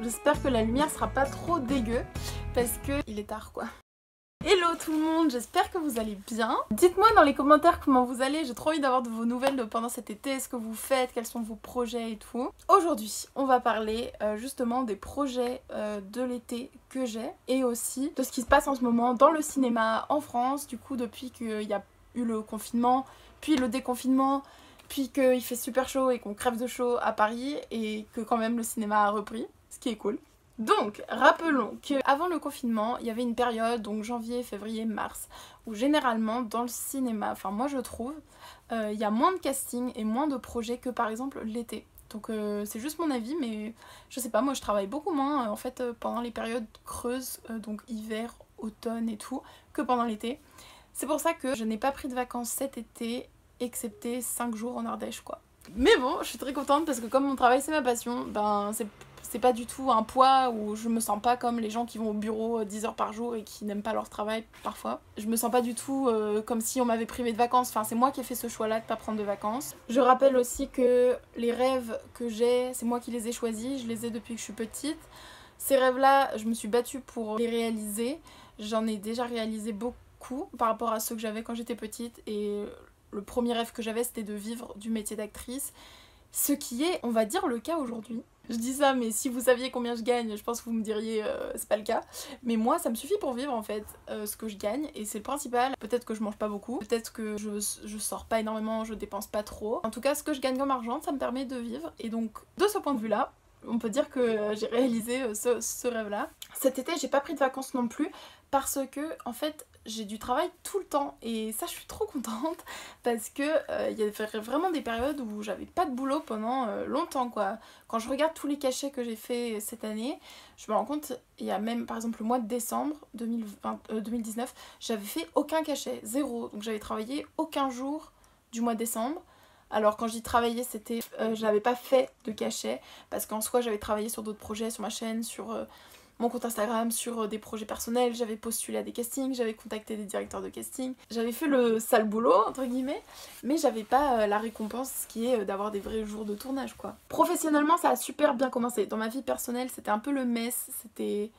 J'espère que la lumière sera pas trop dégueu parce que il est tard quoi. Hello tout le monde, j'espère que vous allez bien. Dites-moi dans les commentaires comment vous allez, j'ai trop envie d'avoir de vos nouvelles pendant cet été, ce que vous faites, quels sont vos projets et tout. Aujourd'hui, on va parler justement des projets de l'été que j'ai et aussi de ce qui se passe en ce moment dans le cinéma en France, du coup depuis qu'il y a eu le confinement, puis le déconfinement, puis qu'il fait super chaud et qu'on crève de chaud à Paris et que quand même le cinéma a repris, ce qui est cool. Donc, rappelons qu'avant le confinement, il y avait une période, donc janvier, février, mars, où généralement dans le cinéma, enfin moi je trouve, il y a moins de casting et moins de projets que par exemple l'été. Donc c'est juste mon avis, mais je sais pas, moi je travaille beaucoup moins en fait pendant les périodes creuses, donc hiver, automne et tout, que pendant l'été. C'est pour ça que je n'ai pas pris de vacances cet été, excepté 5 jours en Ardèche quoi. Mais bon, je suis très contente parce que comme mon travail c'est ma passion, ben c'est pas du tout un poids où je me sens pas comme les gens qui vont au bureau 10 heures par jour et qui n'aiment pas leur travail parfois. Je me sens pas du tout comme si on m'avait privé de vacances, enfin c'est moi qui ai fait ce choix là de pas prendre de vacances. Je rappelle aussi que les rêves que j'ai, c'est moi qui les ai choisis, je les ai depuis que je suis petite. Ces rêves là, je me suis battue pour les réaliser, j'en ai déjà réalisé beaucoup par rapport à ceux que j'avais quand j'étais petite et le premier rêve que j'avais c'était de vivre du métier d'actrice, ce qui est, on va dire, le cas aujourd'hui. Je dis ça, mais si vous saviez combien je gagne, je pense que vous me diriez c'est pas le cas. Mais moi, ça me suffit pour vivre en fait, ce que je gagne, et c'est le principal. Peut-être que je mange pas beaucoup, peut-être que je sors pas énormément, je dépense pas trop. En tout cas, ce que je gagne comme argent, ça me permet de vivre, et donc de ce point de vue-là, on peut dire que j'ai réalisé ce rêve-là. Cet été, j'ai pas pris de vacances non plus, parce que, en fait, j'ai du travail tout le temps et ça je suis trop contente parce que il y avait vraiment des périodes où j'avais pas de boulot pendant longtemps quoi. Quand je regarde tous les cachets que j'ai fait cette année, je me rends compte, il y a même par exemple le mois de décembre 2019, j'avais fait aucun cachet, zéro, donc j'avais travaillé aucun jour du mois de décembre. Alors quand j'y travaillais c'était, j'avais pas fait de cachet parce qu'en soi j'avais travaillé sur d'autres projets sur ma chaîne, sur mon compte Instagram, sur des projets personnels, j'avais postulé à des castings, j'avais contacté des directeurs de casting, j'avais fait le sale boulot entre guillemets, mais j'avais pas la récompense qui est d'avoir des vrais jours de tournage quoi. Professionnellement ça a super bien commencé, dans ma vie personnelle c'était un peu le mess, c'était...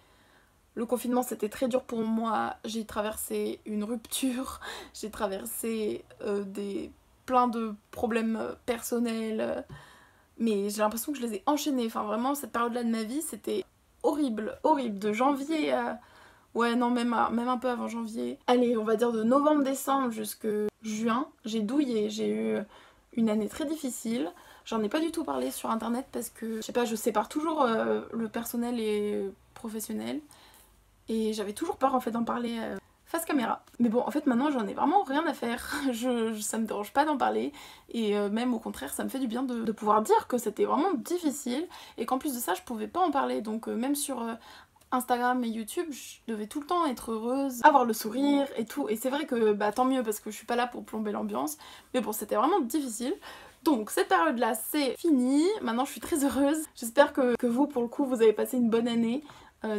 Le confinement c'était très dur pour moi, j'ai traversé une rupture, j'ai traversé plein de problèmes personnels, mais j'ai l'impression que je les ai enchaînés, enfin vraiment cette période-là de ma vie c'était horrible, horrible, de janvier à... Ouais non, même un peu avant janvier. Allez, on va dire de novembre-décembre jusque juin, j'ai douillé, j'ai eu une année très difficile. J'en ai pas du tout parlé sur internet parce que, je sais pas, je sépare toujours le personnel et professionnel. Et j'avais toujours peur en fait d'en parler face caméra. Mais bon, en fait maintenant j'en ai vraiment rien à faire, ça me dérange pas d'en parler et même au contraire ça me fait du bien de pouvoir dire que c'était vraiment difficile et qu'en plus de ça je pouvais pas en parler, donc même sur Instagram et YouTube je devais tout le temps être heureuse, avoir le sourire et tout, et c'est vrai que bah tant mieux parce que je suis pas là pour plomber l'ambiance, mais bon c'était vraiment difficile. Donc cette période là c'est fini, maintenant je suis très heureuse, j'espère que vous pour le coup vous avez passé une bonne année,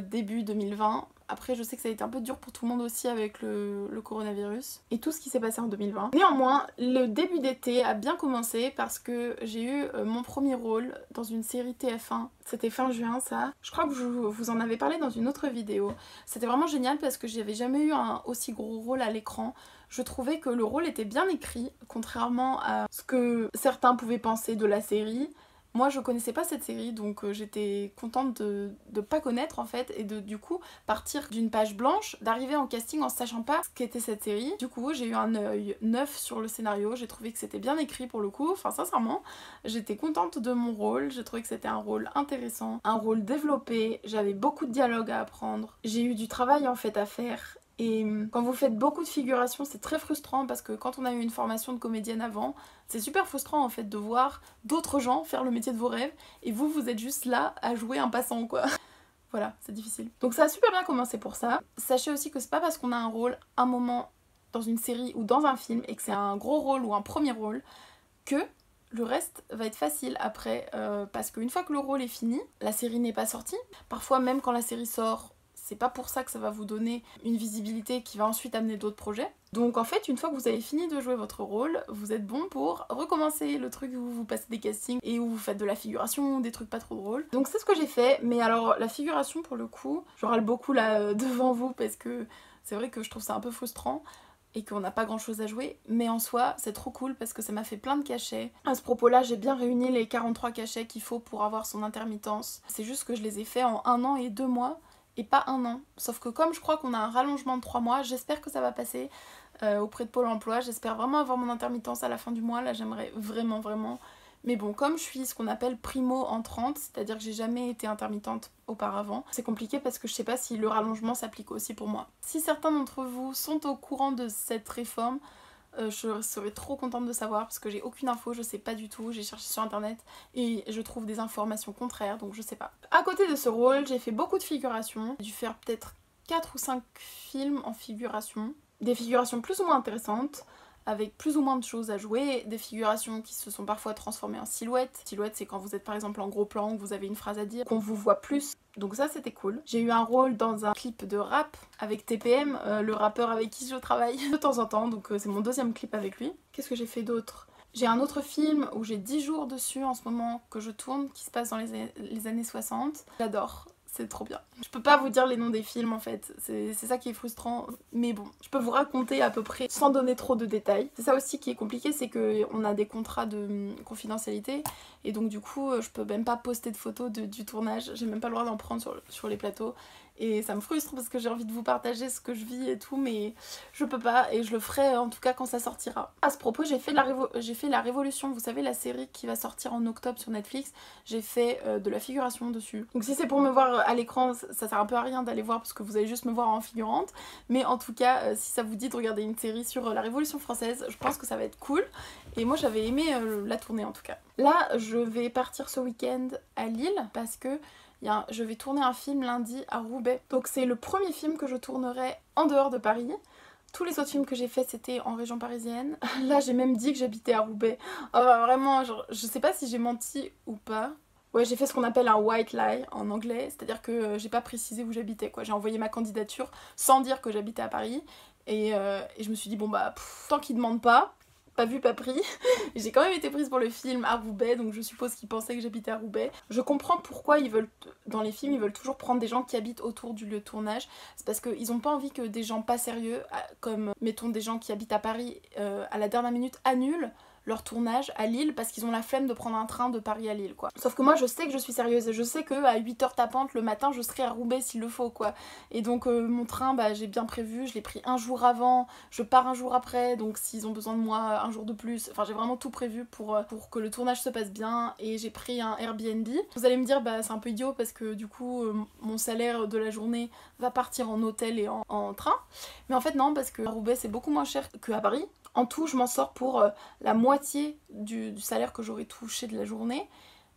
début 2020. Après je sais que ça a été un peu dur pour tout le monde aussi avec le coronavirus et tout ce qui s'est passé en 2020. Néanmoins, le début d'été a bien commencé parce que j'ai eu mon premier rôle dans une série TF1. C'était fin juin ça. Je crois que je vous en avais parlé dans une autre vidéo. C'était vraiment génial parce que j'avais jamais eu un aussi gros rôle à l'écran. Je trouvais que le rôle était bien écrit, contrairement à ce que certains pouvaient penser de la série. Moi je connaissais pas cette série donc j'étais contente de pas connaître en fait et de du coup partir d'une page blanche, d'arriver en casting en sachant pas ce qu'était cette série. Du coup j'ai eu un œil neuf sur le scénario, j'ai trouvé que c'était bien écrit pour le coup, enfin sincèrement j'étais contente de mon rôle, j'ai trouvé que c'était un rôle intéressant, un rôle développé, j'avais beaucoup de dialogues à apprendre, j'ai eu du travail en fait à faire. Et quand vous faites beaucoup de figuration c'est très frustrant parce que quand on a eu une formation de comédienne avant, c'est super frustrant en fait de voir d'autres gens faire le métier de vos rêves et vous êtes juste là à jouer un passant quoi. Voilà, c'est difficile. Donc ça a super bien commencé pour ça. Sachez aussi que c'est pas parce qu'on a un rôle un moment dans une série ou dans un film et que c'est un gros rôle ou un premier rôle que le reste va être facile après parce qu'une fois que le rôle est fini, la série n'est pas sortie. Parfois même quand la série sort, c'est pas pour ça que ça va vous donner une visibilité qui va ensuite amener d'autres projets. Donc en fait, une fois que vous avez fini de jouer votre rôle, vous êtes bon pour recommencer le truc où vous passez des castings et où vous faites de la figuration, des trucs pas trop drôles. Donc c'est ce que j'ai fait, mais alors la figuration pour le coup, je râle beaucoup là devant vous parce que c'est vrai que je trouve ça un peu frustrant et qu'on n'a pas grand chose à jouer, mais en soi c'est trop cool parce que ça m'a fait plein de cachets. À ce propos là, j'ai bien réuni les 43 cachets qu'il faut pour avoir son intermittence. C'est juste que je les ai faits en 1 an et 2 mois et pas 1 an. Sauf que comme je crois qu'on a un rallongement de 3 mois, j'espère que ça va passer auprès de Pôle emploi. J'espère vraiment avoir mon intermittence à la fin du mois, là j'aimerais vraiment. Mais bon, comme je suis ce qu'on appelle primo entrante, c'est-à-dire que j'ai jamais été intermittente auparavant, c'est compliqué parce que je sais pas si le rallongement s'applique aussi pour moi. Si certains d'entre vous sont au courant de cette réforme, je serais trop contente de savoir parce que j'ai aucune info, je sais pas du tout, j'ai cherché sur internet et je trouve des informations contraires, donc je sais pas. À côté de ce rôle, j'ai fait beaucoup de figurations, j'ai dû faire peut-être 4 ou 5 films en figuration, des figurations plus ou moins intéressantes, avec plus ou moins de choses à jouer, des figurations qui se sont parfois transformées en silhouettes. Silhouette, c'est quand vous êtes par exemple en gros plan, que vous avez une phrase à dire, qu'on vous voit plus. Donc ça c'était cool. J'ai eu un rôle dans un clip de rap avec TPM, le rappeur avec qui je travaille de temps en temps, donc c'est mon 2e clip avec lui. Qu'est-ce que j'ai fait d'autre ? J'ai un autre film où j'ai 10 jours dessus en ce moment que je tourne, qui se passe dans les années 60. J'adore. C'est trop bien. Je peux pas vous dire les noms des films en fait, c'est ça qui est frustrant, mais bon, je peux vous raconter à peu près sans donner trop de détails. C'est ça aussi qui est compliqué, c'est qu'on a des contrats de confidentialité et donc du coup je peux même pas poster de photos du tournage, j'ai même pas le droit d'en prendre sur les plateaux et ça me frustre parce que j'ai envie de vous partager ce que je vis et tout, mais je peux pas et je le ferai en tout cas quand ça sortira. À ce propos, j'ai fait la Révolution, vous savez la série qui va sortir en octobre sur Netflix, j'ai fait de la figuration dessus. Donc si c'est pour me voir à l'écran, ça sert un peu à rien d'aller voir parce que vous allez juste me voir en figurante, mais en tout cas si ça vous dit de regarder une série sur la Révolution française, je pense que ça va être cool et moi j'avais aimé la tourner en tout cas. Là je vais partir ce week-end à Lille parce que je vais tourner un film lundi à Roubaix. Donc c'est le premier film que je tournerai en dehors de Paris. Tous les autres films que j'ai faits c'était en région parisienne. Là j'ai même dit que j'habitais à Roubaix. Vraiment, genre, je sais pas si j'ai menti ou pas. Ouais, j'ai fait ce qu'on appelle un white lie en anglais, c'est-à-dire que j'ai pas précisé où j'habitais quoi. J'ai envoyé ma candidature sans dire que j'habitais à Paris et je me suis dit bon bah tant qu'ils demandent pas vu, pas pris. J'ai quand même été prise pour le film à Roubaix, donc je suppose qu'ils pensaient que j'habitais à Roubaix. Je comprends pourquoi dans les films, ils veulent toujours prendre des gens qui habitent autour du lieu de tournage. C'est parce qu'ils ont pas envie que des gens pas sérieux, comme mettons des gens qui habitent à Paris, à la dernière minute annulent leur tournage à Lille parce qu'ils ont la flemme de prendre un train de Paris à Lille quoi. Sauf que moi je sais que je suis sérieuse et je sais que à 8h tapante le matin je serai à Roubaix s'il le faut quoi. Et donc mon train bah j'ai bien prévu, je l'ai pris un jour avant, je pars un jour après, donc s'ils ont besoin de moi un jour de plus, enfin j'ai vraiment tout prévu pour que le tournage se passe bien et j'ai pris un Airbnb. Vous allez me dire bah c'est un peu idiot parce que du coup mon salaire de la journée va partir en hôtel et en train. Mais en fait non, parce que à Roubaix c'est beaucoup moins cher qu'à Paris. En tout, je m'en sors pour la moitié du salaire que j'aurais touché de la journée.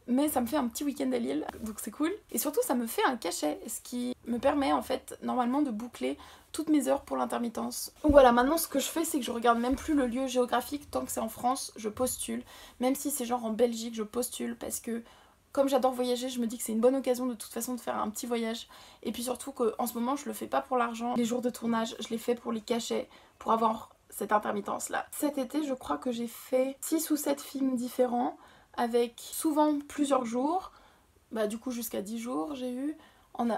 Mais ça me fait un petit week-end à Lille, donc c'est cool. Et surtout, ça me fait un cachet, ce qui me permet en fait, normalement, de boucler toutes mes heures pour l'intermittence. Donc voilà, maintenant ce que je fais, c'est que je regarde même plus le lieu géographique. Tant que c'est en France, je postule. Même si c'est genre en Belgique, je postule parce que comme j'adore voyager, je me dis que c'est une bonne occasion de toute façon de faire un petit voyage. Et puis surtout qu'en ce moment, je le fais pas pour l'argent. Les jours de tournage, je les fais pour les cachets, pour avoir cette intermittence là. Cet été je crois que j'ai fait 6 ou 7 films différents avec souvent plusieurs jours, bah du coup jusqu'à 10 jours j'ai eu,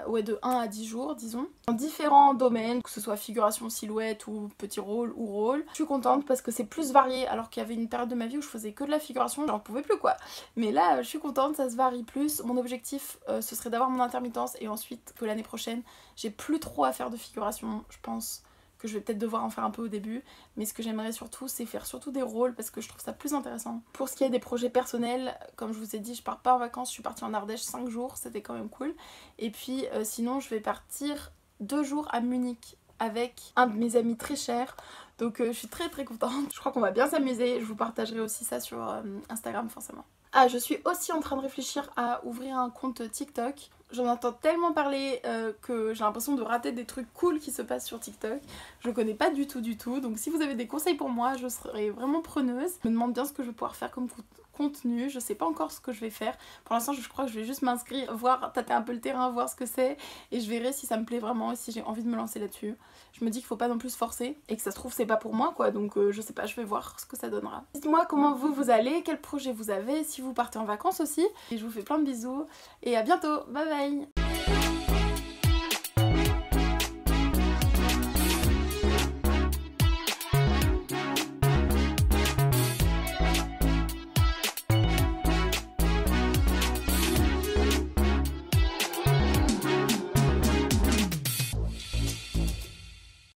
ouais de 1 à 10 jours disons, dans différents domaines, que ce soit figuration, silhouette ou petit rôle ou rôle. Je suis contente parce que c'est plus varié alors qu'il y avait une période de ma vie où je faisais que de la figuration, j'en pouvais plus quoi. Mais là je suis contente, ça se varie plus. Mon objectif ce serait d'avoir mon intermittence et ensuite que l'année prochaine j'ai plus trop à faire de figuration, je pense que je vais peut-être devoir en faire un peu au début, mais ce que j'aimerais surtout c'est faire surtout des rôles parce que je trouve ça plus intéressant. Pour ce qui est des projets personnels, comme je vous ai dit, je pars pas en vacances, je suis partie en Ardèche 5 jours, c'était quand même cool. Et puis sinon je vais partir 2 jours à Munich avec un de mes amis très chers, donc je suis très contente. Je crois qu'on va bien s'amuser, je vous partagerai aussi ça sur Instagram forcément. Ah, je suis aussi en train de réfléchir à ouvrir un compte TikTok. J'en entends tellement parler que j'ai l'impression de rater des trucs cool qui se passent sur TikTok. Je connais pas du tout, donc si vous avez des conseils pour moi, je serais vraiment preneuse. Je me demande bien ce que je vais pouvoir faire comme contenu, je sais pas encore ce que je vais faire. Pour l'instant, je crois que je vais juste m'inscrire, voir, tâter un peu le terrain, voir ce que c'est, et je verrai si ça me plaît vraiment et si j'ai envie de me lancer là-dessus. Je me dis qu'il faut pas non plus se forcer et que ça se trouve c'est pas pour moi quoi, donc je sais pas, je vais voir ce que ça donnera. Dites-moi comment vous allez, quel projet vous avez, si vous partez en vacances aussi, et je vous fais plein de bisous et à bientôt, bye bye.